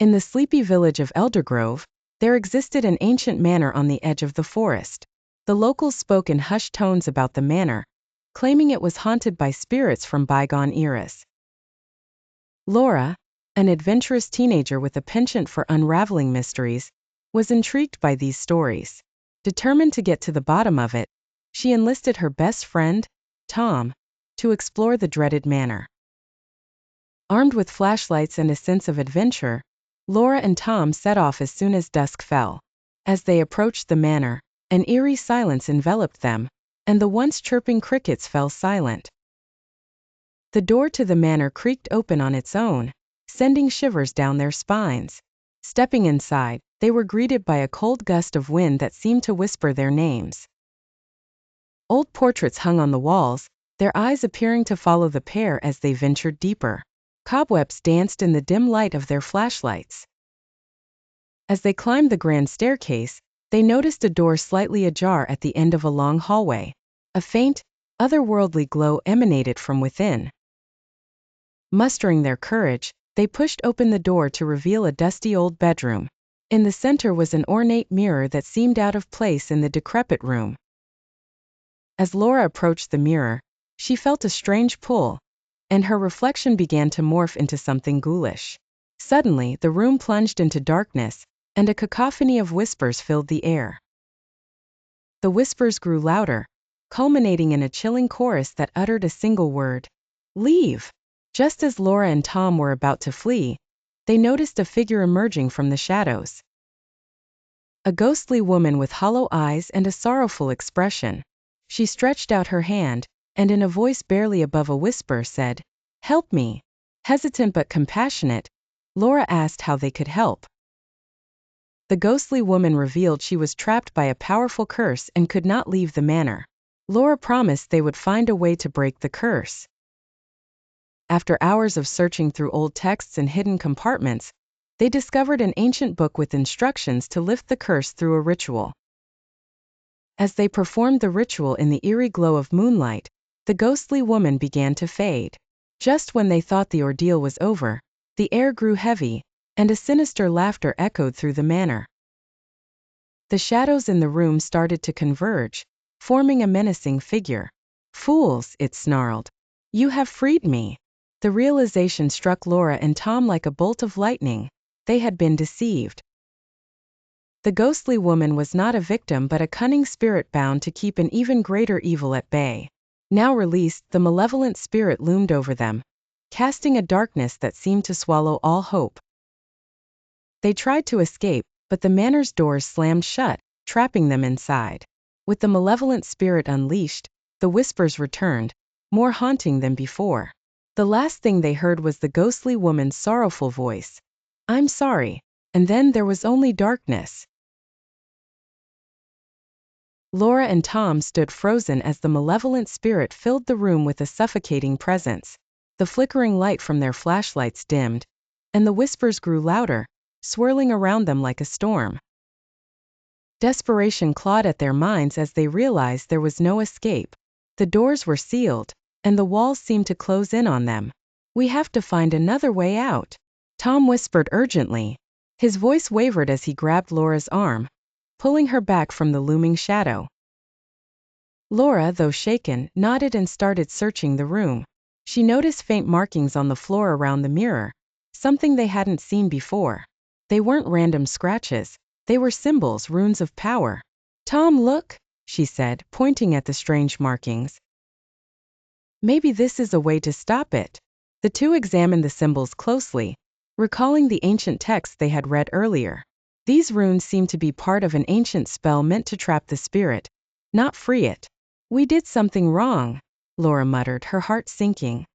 In the sleepy village of Eldergrove, there existed an ancient manor on the edge of the forest. The locals spoke in hushed tones about the manor, claiming it was haunted by spirits from bygone eras. Laura, an adventurous teenager with a penchant for unraveling mysteries, was intrigued by these stories. Determined to get to the bottom of it, she enlisted her best friend, Tom, to explore the dreaded manor. Armed with flashlights and a sense of adventure, Laura and Tom set off as soon as dusk fell. As they approached the manor, an eerie silence enveloped them, and the once chirping crickets fell silent. The door to the manor creaked open on its own, sending shivers down their spines. Stepping inside, they were greeted by a cold gust of wind that seemed to whisper their names. Old portraits hung on the walls, their eyes appearing to follow the pair as they ventured deeper. Cobwebs danced in the dim light of their flashlights. As they climbed the grand staircase, they noticed a door slightly ajar at the end of a long hallway. A faint, otherworldly glow emanated from within. Mustering their courage, they pushed open the door to reveal a dusty old bedroom. In the center was an ornate mirror that seemed out of place in the decrepit room. As Laura approached the mirror, she felt a strange pull, and her reflection began to morph into something ghoulish. Suddenly, the room plunged into darkness, and a cacophony of whispers filled the air. The whispers grew louder, culminating in a chilling chorus that uttered a single word: "Leave!" Just as Laura and Tom were about to flee, they noticed a figure emerging from the shadows. A ghostly woman with hollow eyes and a sorrowful expression. She stretched out her hand, and in a voice barely above a whisper said, "Help me." Hesitant but compassionate, Laura asked how they could help. The ghostly woman revealed she was trapped by a powerful curse and could not leave the manor. Laura promised they would find a way to break the curse. After hours of searching through old texts and hidden compartments, they discovered an ancient book with instructions to lift the curse through a ritual. As they performed the ritual in the eerie glow of moonlight, the ghostly woman began to fade. Just when they thought the ordeal was over, the air grew heavy, and a sinister laughter echoed through the manor. The shadows in the room started to converge, forming a menacing figure. "Fools," it snarled. "You have freed me." The realization struck Laura and Tom like a bolt of lightning. They had been deceived. The ghostly woman was not a victim but a cunning spirit bound to keep an even greater evil at bay. Now released, the malevolent spirit loomed over them, casting a darkness that seemed to swallow all hope. They tried to escape, but the manor's doors slammed shut, trapping them inside. With the malevolent spirit unleashed, the whispers returned, more haunting than before. The last thing they heard was the ghostly woman's sorrowful voice. "I'm sorry." And then there was only darkness. Laura and Tom stood frozen as the malevolent spirit filled the room with a suffocating presence. The flickering light from their flashlights dimmed, and the whispers grew louder, swirling around them like a storm. Desperation clawed at their minds as they realized there was no escape. The doors were sealed, and the walls seemed to close in on them. "We have to find another way out," Tom whispered urgently. His voice wavered as he grabbed Laura's arm, pulling her back from the looming shadow. Laura, though shaken, nodded and started searching the room. She noticed faint markings on the floor around the mirror, something they hadn't seen before. They weren't random scratches, they were symbols, runes of power. "Tom, look," she said, pointing at the strange markings. "Maybe this is a way to stop it." The two examined the symbols closely, recalling the ancient text they had read earlier. These runes seemed to be part of an ancient spell meant to trap the spirit, not free it. "We did something wrong," Laura muttered, her heart sinking.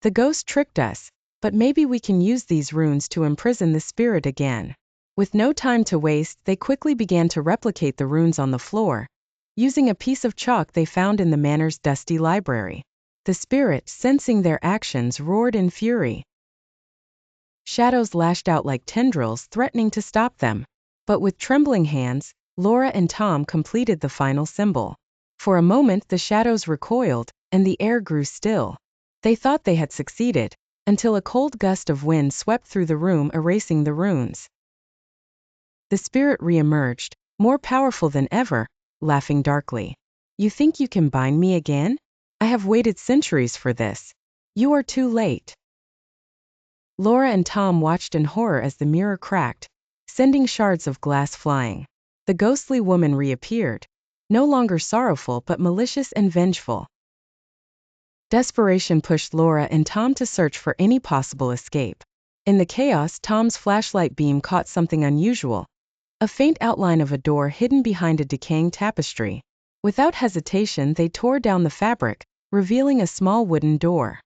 "The ghost tricked us, but maybe we can use these runes to imprison the spirit again." With no time to waste, they quickly began to replicate the runes on the floor, using a piece of chalk they found in the manor's dusty library. The spirit, sensing their actions, roared in fury. Shadows lashed out like tendrils, threatening to stop them. But with trembling hands, Laura and Tom completed the final symbol. For a moment the shadows recoiled, and the air grew still. They thought they had succeeded, until a cold gust of wind swept through the room, erasing the runes. The spirit re-emerged, more powerful than ever, laughing darkly. You think you can bind me again? I have waited centuries for this. You are too late. Laura and Tom watched in horror as the mirror cracked, sending shards of glass flying. The ghostly woman reappeared, no longer sorrowful but malicious and vengeful. Desperation pushed Laura and Tom to search for any possible escape. In the chaos, Tom's flashlight beam caught something unusual, a faint outline of a door hidden behind a decaying tapestry. Without hesitation, they tore down the fabric, revealing a small wooden door.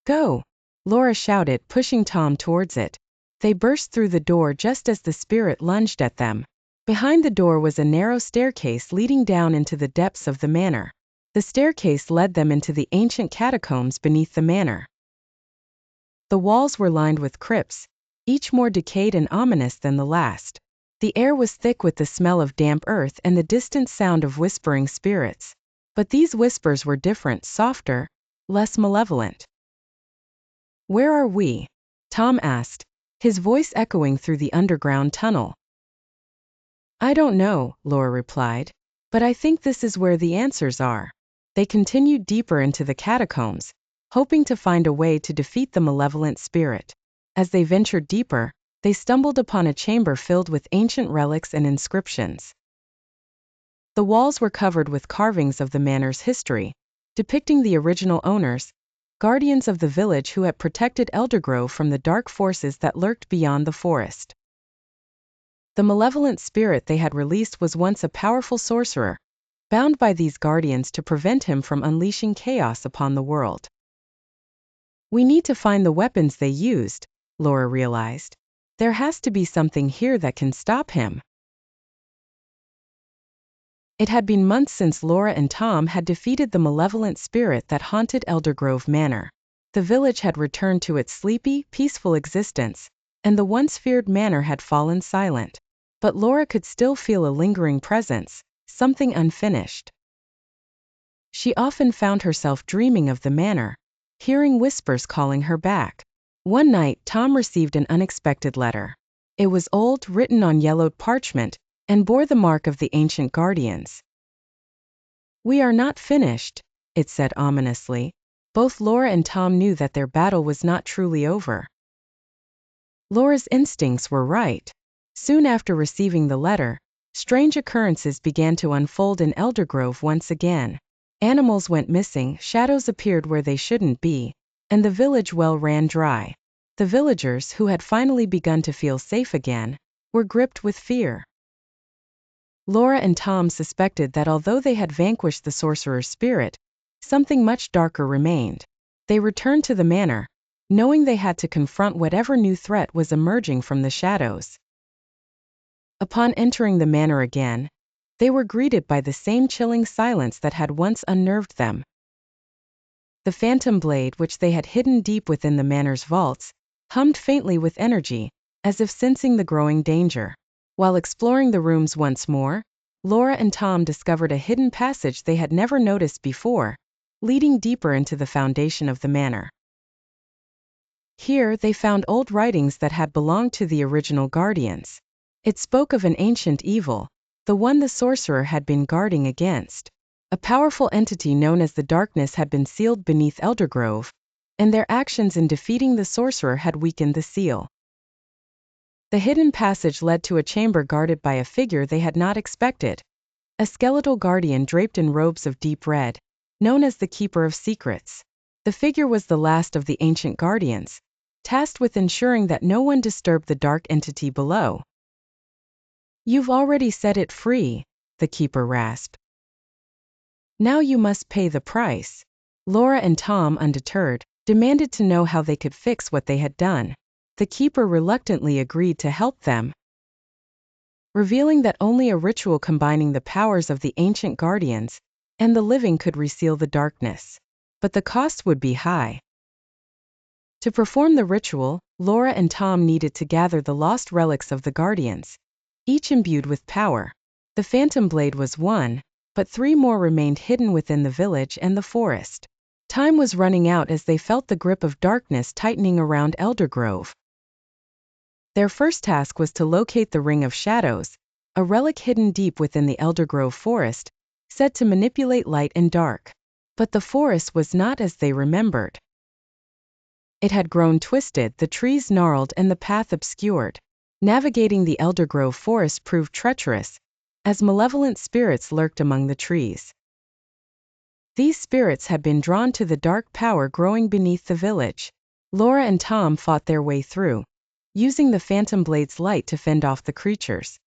Go! Laura shouted, pushing Tom towards it. They burst through the door just as the spirit lunged at them. Behind the door was a narrow staircase leading down into the depths of the manor. The staircase led them into the ancient catacombs beneath the manor. The walls were lined with crypts, each more decayed and ominous than the last. The air was thick with the smell of damp earth and the distant sound of whispering spirits. But these whispers were different, softer, less malevolent. Where are we? Tom asked, his voice echoing through the underground tunnel. I don't know, Laura replied, but I think this is where the answers are. They continued deeper into the catacombs, hoping to find a way to defeat the malevolent spirit. As they ventured deeper, they stumbled upon a chamber filled with ancient relics and inscriptions. The walls were covered with carvings of the manor's history, depicting the original owners, guardians of the village who had protected Eldergrove from the dark forces that lurked beyond the forest. The malevolent spirit they had released was once a powerful sorcerer, bound by these guardians to prevent him from unleashing chaos upon the world. We need to find the weapons they used, Laura realized. There has to be something here that can stop him. It had been months since Laura and Tom had defeated the malevolent spirit that haunted Eldergrove Manor. The village had returned to its sleepy, peaceful existence, and the once feared manor had fallen silent. But Laura could still feel a lingering presence, something unfinished. She often found herself dreaming of the manor, hearing whispers calling her back. One night, Tom received an unexpected letter. It was old, written on yellowed parchment, and bore the mark of the ancient guardians. We are not finished, it said ominously. Both Laura and Tom knew that their battle was not truly over. Laura's instincts were right. Soon after receiving the letter, strange occurrences began to unfold in Eldergrove once again. Animals went missing, shadows appeared where they shouldn't be, and the village well ran dry. The villagers, who had finally begun to feel safe again, were gripped with fear. Laura and Tom suspected that although they had vanquished the sorcerer's spirit, something much darker remained. They returned to the manor, knowing they had to confront whatever new threat was emerging from the shadows. Upon entering the manor again, they were greeted by the same chilling silence that had once unnerved them. The phantom blade, which they had hidden deep within the manor's vaults, hummed faintly with energy, as if sensing the growing danger. While exploring the rooms once more, Laura and Tom discovered a hidden passage they had never noticed before, leading deeper into the foundation of the manor. Here, they found old writings that had belonged to the original guardians. It spoke of an ancient evil, the one the sorcerer had been guarding against. A powerful entity known as the Darkness had been sealed beneath Eldergrove, and their actions in defeating the sorcerer had weakened the seal. The hidden passage led to a chamber guarded by a figure they had not expected, a skeletal guardian draped in robes of deep red, known as the Keeper of Secrets. The figure was the last of the ancient guardians, tasked with ensuring that no one disturbed the dark entity below. You've already set it free, the keeper rasped. Now you must pay the price. Laura and Tom, undeterred, demanded to know how they could fix what they had done. The keeper reluctantly agreed to help them, revealing that only a ritual combining the powers of the ancient guardians and the living could reseal the darkness. But the cost would be high. To perform the ritual, Laura and Tom needed to gather the lost relics of the guardians, each imbued with power. The phantom blade was one, but 3 more remained hidden within the village and the forest. Time was running out as they felt the grip of darkness tightening around Eldergrove. Their first task was to locate the Ring of Shadows, a relic hidden deep within the Eldergrove forest, said to manipulate light and dark. But the forest was not as they remembered. It had grown twisted, the trees gnarled and the path obscured. Navigating the Eldergrove forest proved treacherous, as malevolent spirits lurked among the trees. These spirits had been drawn to the dark power growing beneath the village. Laura and Tom fought their way through, using the phantom blade's light to fend off the creatures.